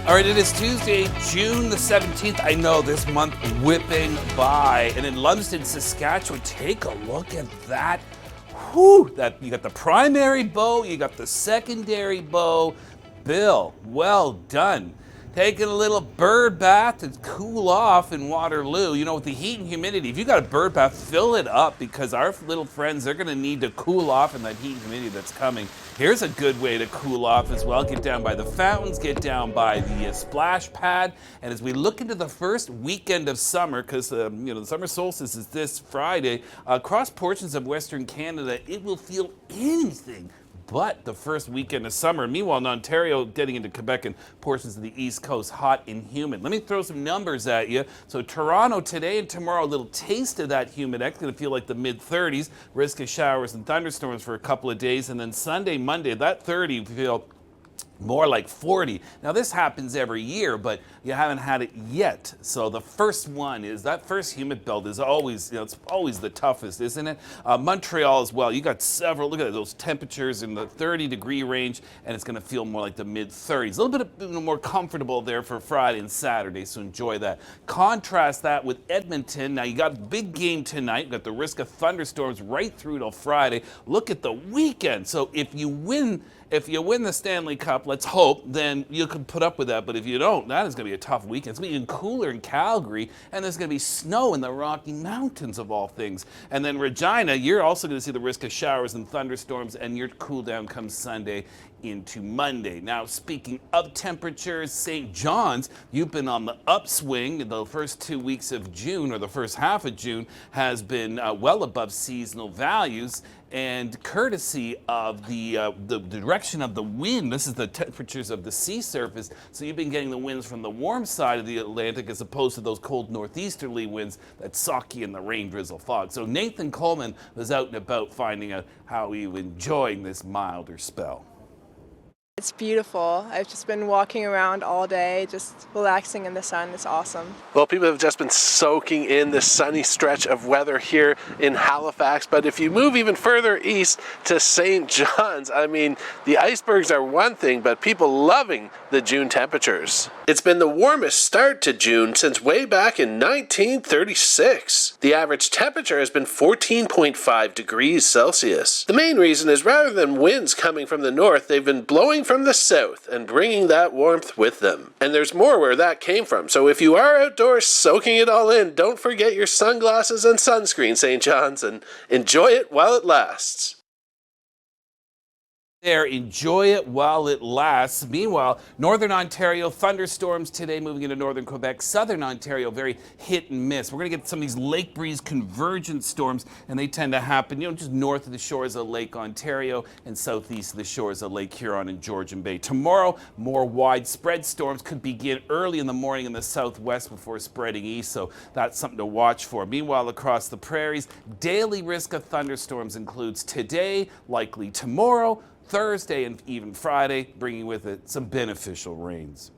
All right, it is Tuesday, June the 17th. I know this month whipping by. And in Lumsden, Saskatchewan, take a look at that. Whew, that you got the primary bow, you got the secondary bow. Bill, well done. Taking a little bird bath to cool off in Waterloo. You know, with the heat and humidity, if you got a bird bath, fill it up because our little friends, they're going to need to cool off in that heat and humidity that's coming. Here's a good way to cool off as well. Get down by the fountains, get down by the splash pad. And as we look into the first weekend of summer, because the summer solstice is this Friday, across portions of Western Canada, it will feel anything but the first weekend of summer. Meanwhile, in Ontario, getting into Quebec and portions of the East Coast, hot and humid. Let me throw some numbers at you. So Toronto today and tomorrow, a little taste of that humid. It's going to feel like the mid-30s. Risk of showers and thunderstorms for a couple of days. And then Sunday, Monday, that 30 feel more like 40. Now this happens every year, but you haven't had it yet. So the first one is that first humid belt is always, it's always the toughest, isn't it? Montreal as well. You got several, look at those temperatures in the 30-degree range, and it's going to feel more like the mid-30s. A little bit more comfortable there for Friday and Saturday, so enjoy that. Contrast that with Edmonton. Now you got a big game tonight. You got the risk of thunderstorms right through till Friday. Look at the weekend. So if you win the Stanley Cup, let's hope, then you can put up with that. But if you don't, that is going to be a tough weekend. It's going to be even cooler in Calgary, and there's going to be snow in the Rocky Mountains of all things. And then Regina, you're also going to see the risk of showers and thunderstorms, and your cool down comes Sunday into Monday. Now, speaking of temperatures, St. John's, you've been on the upswing. The first 2 weeks of June, or the first half of June, has been well above seasonal values. And courtesy of the direction of the wind, this is the temperatures of the sea surface, so you've been getting the winds from the warm side of the Atlantic as opposed to those cold northeasterly winds that sock you in the rain, drizzle, fog. So Nathan Coleman was out and about finding out how he was enjoying this milder spell. It's beautiful. I've just been walking around all day, just relaxing in the sun. It's awesome. Well, people have just been soaking in this sunny stretch of weather here in Halifax, but if you move even further east to St. John's, I mean, the icebergs are one thing, but people loving the June temperatures. It's been the warmest start to June since way back in 1936. The average temperature has been 14.5 degrees Celsius. The main reason is rather than winds coming from the north, they've been blowing from the south and bringing that warmth with them. And there's more where that came from. So if you are outdoors soaking it all in, don't forget your sunglasses and sunscreen, St. John's, and enjoy it while it lasts. There, enjoy it while it lasts. Meanwhile, Northern Ontario, thunderstorms today moving into Northern Quebec. Southern Ontario, very hit and miss. We're going to get some of these lake breeze convergent storms, and they tend to happen, just north of the shores of Lake Ontario and southeast of the shores of Lake Huron and Georgian Bay. Tomorrow, more widespread storms could begin early in the morning in the southwest before spreading east, so that's something to watch for. Meanwhile, across the prairies, daily risk of thunderstorms includes today, likely tomorrow, Thursday, and even Friday, bringing with it some beneficial rains.